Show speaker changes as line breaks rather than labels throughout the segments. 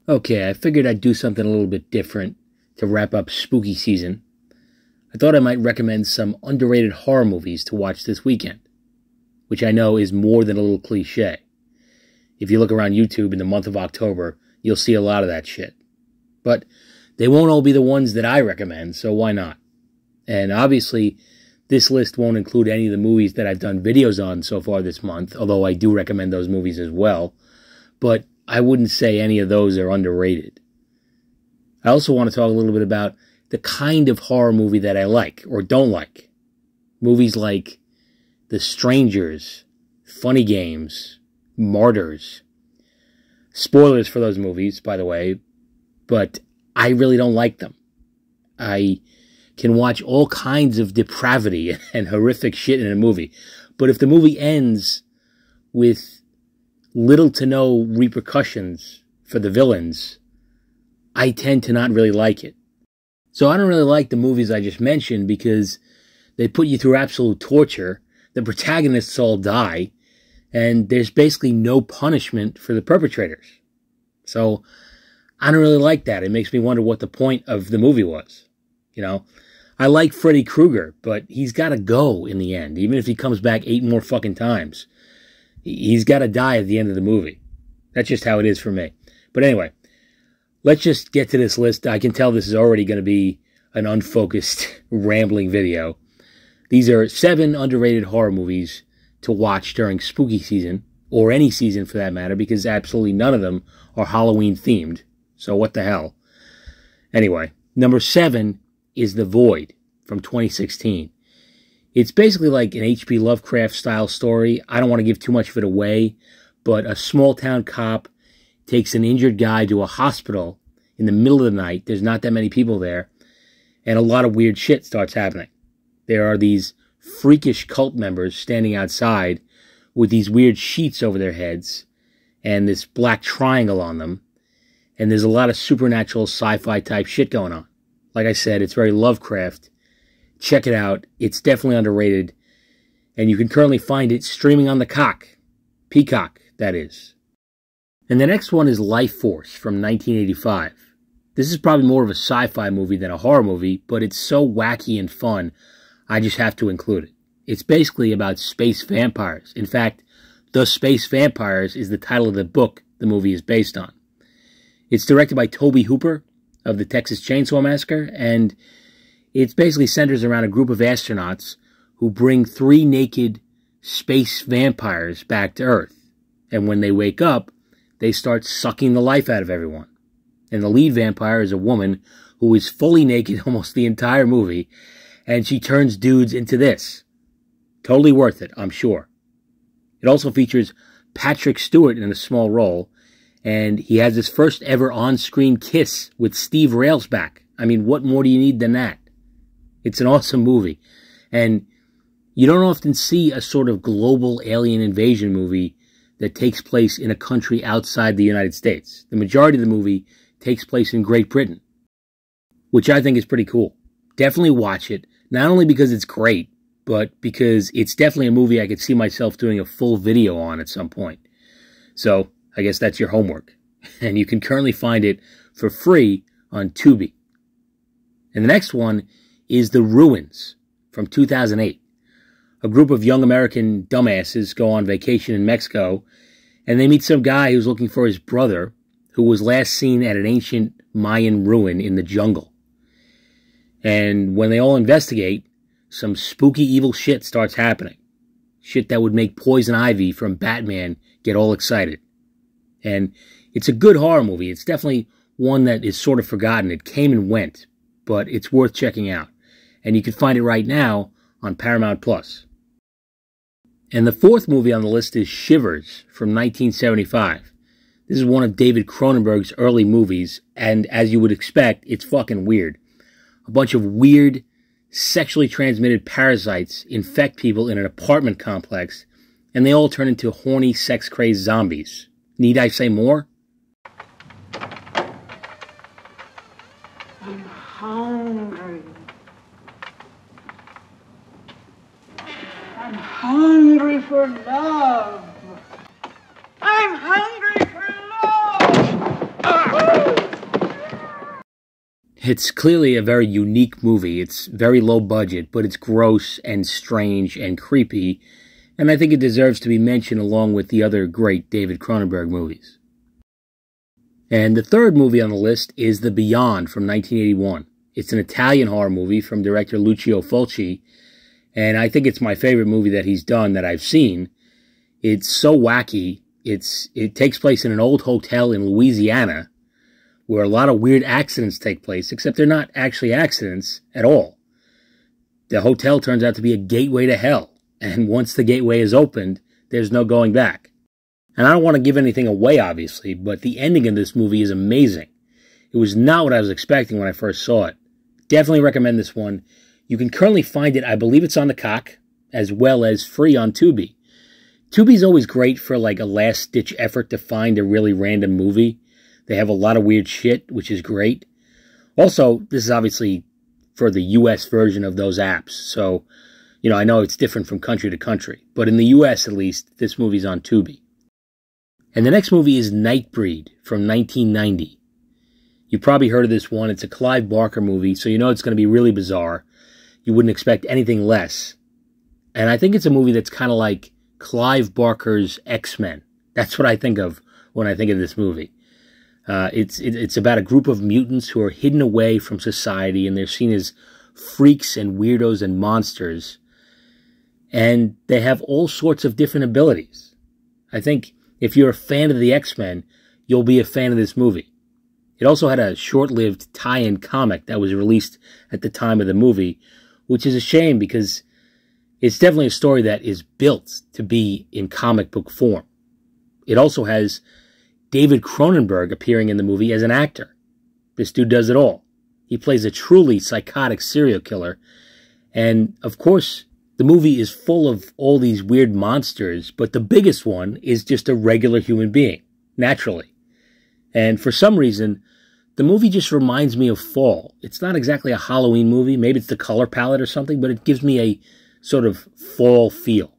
Okay, I figured I'd do something a little bit different to wrap up spooky season. I thought I might recommend some underrated horror movies to watch this weekend, which I know is more than a little cliche. If you look around YouTube in the month of October, you'll see a lot of that shit. But they won't all be the ones that I recommend, so why not? And obviously, this list won't include any of the movies that I've done videos on so far this month, although I do recommend those movies as well. But I wouldn't say any of those are underrated. I also want to talk a little bit about the kind of horror movie that I like or don't like. Movies like The Strangers, Funny Games, Martyrs. Spoilers for those movies, by the way, but I really don't like them. I can watch all kinds of depravity and horrific shit in a movie, but if the movie ends with little to no repercussions for the villains, I tend to not really like it. So I don't really like the movies I just mentioned because they put you through absolute torture, the protagonists all die, and there's basically no punishment for the perpetrators. So I don't really like that. It makes me wonder what the point of the movie was. You know, I like Freddy Krueger, but he's got to go in the end. Even if he comes back 8 more fucking times, he's got to die at the end of the movie. That's just how it is for me. But anyway, let's just get to this list. I can tell this is already going to be an unfocused, rambling video. These are 7 underrated horror movies to watch during spooky season, or any season for that matter, because absolutely none of them are Halloween themed. So what the hell? Anyway, number 7 is The Void from 2016. It's basically like an H.P. Lovecraft style story. I don't want to give too much of it away, but a small town cop takes an injured guy to a hospital in the middle of the night. There's not that many people there, and a lot of weird shit starts happening. There are these freakish cult members standing outside with these weird sheets over their heads and this black triangle on them, and there's a lot of supernatural sci-fi type shit going on. Like I said, it's very Lovecraft. Check it out. It's definitely underrated, and you can currently find it streaming on the Peacock, that is. And the next one is Life Force from 1985. This is probably more of a sci-fi movie than a horror movie, but it's so wacky and fun, I just have to include it. It's basically about space vampires. In fact, The Space Vampires is the title of the book the movie is based on. It's directed by Tobe Hooper of the Texas Chainsaw Massacre, and it basically centers around a group of astronauts who bring 3 naked space vampires back to Earth. And when they wake up, they start sucking the life out of everyone. And the lead vampire is a woman who is fully naked almost the entire movie, and she turns dudes into this. Totally worth it, I'm sure. It also features Patrick Stewart in a small role, and he has his first ever on-screen kiss with Steve Railsback. I mean, what more do you need than that? It's an awesome movie, and you don't often see a sort of global alien invasion movie that takes place in a country outside the United States. The majority of the movie takes place in Great Britain, which I think is pretty cool. Definitely watch it, not only because it's great, but because it's definitely a movie I could see myself doing a full video on at some point. So, I guess that's your homework. And you can currently find it for free on Tubi. And the next one is The Ruins from 2008. A group of young American dumbasses go on vacation in Mexico, and they meet some guy who's looking for his brother, who was last seen at an ancient Mayan ruin in the jungle. And when they all investigate, some spooky evil shit starts happening. Shit that would make Poison Ivy from Batman get all excited. And it's a good horror movie. It's definitely one that is sort of forgotten. It came and went, but it's worth checking out. And you can find it right now on Paramount+. And the 4th movie on the list is Shivers from 1975. This is one of David Cronenberg's early movies, and as you would expect, it's fucking weird. A bunch of weird, sexually transmitted parasites infect people in an apartment complex, and they all turn into horny, sex-crazed zombies. Need I say more?
I'm hungry. I'm hungry for love. I'm hungry for love.
It's clearly a very unique movie. It's very low budget, but it's gross and strange and creepy, and I think it deserves to be mentioned along with the other great David Cronenberg movies. And the third movie on the list is The Beyond from 1981. It's an Italian horror movie from director Lucio Fulci, and I think it's my favorite movie that he's done that I've seen. It's so wacky. It takes place in an old hotel in Louisiana where a lot of weird accidents take place, except they're not actually accidents at all. The hotel turns out to be a gateway to hell, and once the gateway is opened, there's no going back. And I don't want to give anything away, obviously, but the ending of this movie is amazing. It was not what I was expecting when I first saw it. Definitely recommend this one. You can currently find it, I believe it's on the Cock, as well as free on Tubi. Tubi's always great for like a last-ditch effort to find a really random movie. They have a lot of weird shit, which is great. Also, this is obviously for the US version of those apps. So, I know it's different from country to country. But in the US, at least, this movie's on Tubi. And the next movie is Nightbreed from 1990. You've probably heard of this one. It's a Clive Barker movie, so you know it's going to be really bizarre. You wouldn't expect anything less. And I think it's a movie that's kind of like Clive Barker's X-Men. That's what I think of when I think of this movie. It's about a group of mutants who are hidden away from society, and they're seen as freaks and weirdos and monsters. And they have all sorts of different abilities. I think if you're a fan of the X-Men, you'll be a fan of this movie. It also had a short-lived tie-in comic that was released at the time of the movie, which is a shame because it's definitely a story that is built to be in comic book form. It also has David Cronenberg appearing in the movie as an actor. This dude does it all. He plays a truly psychotic serial killer. And, of course, the movie is full of all these weird monsters, but the biggest one is just a regular human being, naturally. And for some reason, the movie just reminds me of fall. It's not exactly a Halloween movie. Maybe it's the color palette or something, but it gives me a sort of fall feel.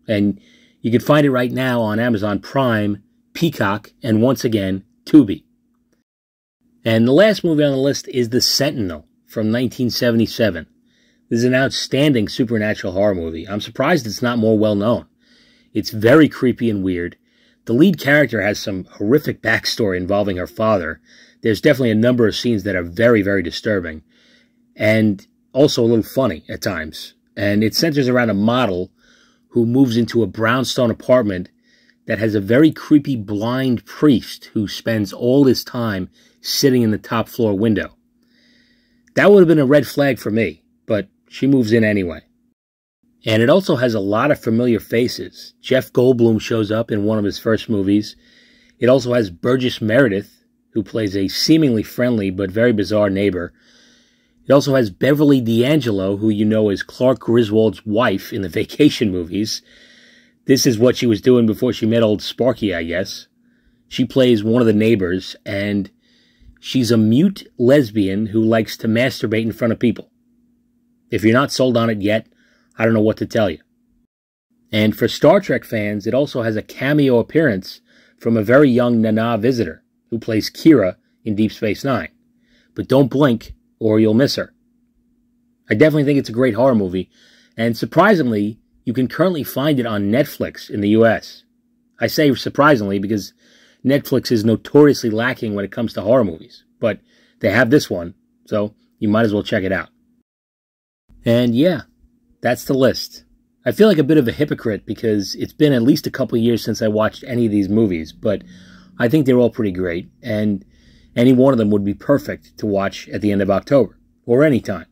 And you can find it right now on Amazon Prime, Peacock, and once again, Tubi. And the last movie on the list is The Sentinel from 1977. This is an outstanding supernatural horror movie. I'm surprised it's not more well known. It's very creepy and weird. The lead character has some horrific backstory involving her father. There's definitely a number of scenes that are very, very disturbing. And also a little funny at times. And it centers around a model who moves into a brownstone apartment that has a very creepy blind priest who spends all his time sitting in the top floor window. That would have been a red flag for me, but she moves in anyway. And it also has a lot of familiar faces. Jeff Goldblum shows up in one of his first movies. It also has Burgess Meredith, who plays a seemingly friendly but very bizarre neighbor. It also has Beverly D'Angelo, who you know is Clark Griswold's wife in the Vacation movies. This is what she was doing before she met old Sparky, I guess. She plays one of the neighbors, and she's a mute lesbian who likes to masturbate in front of people. If you're not sold on it yet, I don't know what to tell you. And for Star Trek fans, it also has a cameo appearance from a very young Nana visitor who plays Kira in Deep Space Nine. But don't blink, or you'll miss her. I definitely think it's a great horror movie, and surprisingly, you can currently find it on Netflix in the US. I say surprisingly because Netflix is notoriously lacking when it comes to horror movies, but they have this one, so you might as well check it out. And yeah, that's the list. I feel like a bit of a hypocrite because it's been at least a couple years since I watched any of these movies, but I think they're all pretty great, and any one of them would be perfect to watch at the end of October, or any time.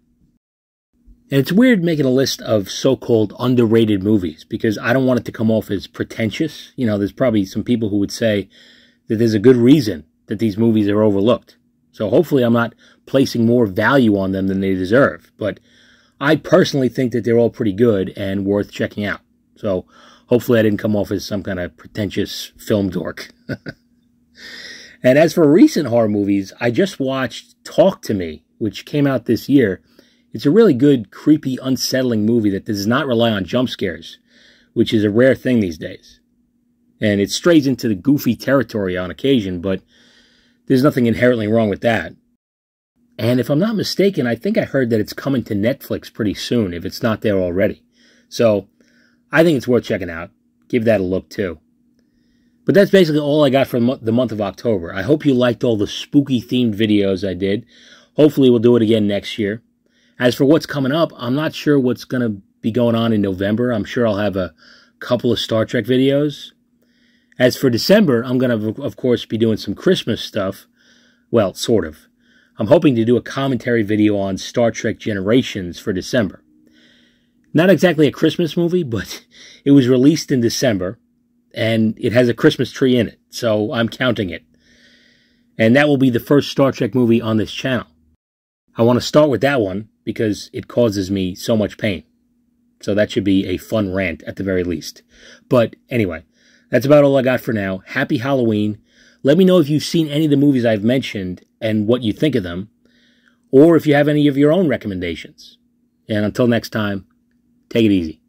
And it's weird making a list of so-called underrated movies, because I don't want it to come off as pretentious. There's probably some people who would say that there's a good reason that these movies are overlooked. So hopefully I'm not placing more value on them than they deserve, but I personally think that they're all pretty good and worth checking out. So hopefully I didn't come off as some kind of pretentious film dork. And as for recent horror movies, I just watched Talk to Me, which came out this year. It's a really good, creepy, unsettling movie that does not rely on jump scares, which is a rare thing these days. And it strays into the goofy territory on occasion, but there's nothing inherently wrong with that. And if I'm not mistaken, I think I heard that it's coming to Netflix pretty soon, if it's not there already. So I think it's worth checking out. Give that a look too. But that's basically all I got for the month of October. I hope you liked all the spooky themed videos I did. Hopefully we'll do it again next year. As for what's coming up, I'm not sure what's going to be going on in November. I'm sure I'll have a couple of Star Trek videos. As for December, I'm going to, of course, be doing some Christmas stuff. Well, sort of. I'm hoping to do a commentary video on Star Trek Generations for December. Not exactly a Christmas movie, but it was released in December, and it has a Christmas tree in it, so I'm counting it. And that will be the first Star Trek movie on this channel. I want to start with that one because it causes me so much pain. So that should be a fun rant at the very least. But anyway, that's about all I got for now. Happy Halloween. Let me know if you've seen any of the movies I've mentioned and what you think of them, or if you have any of your own recommendations. And until next time, take it easy.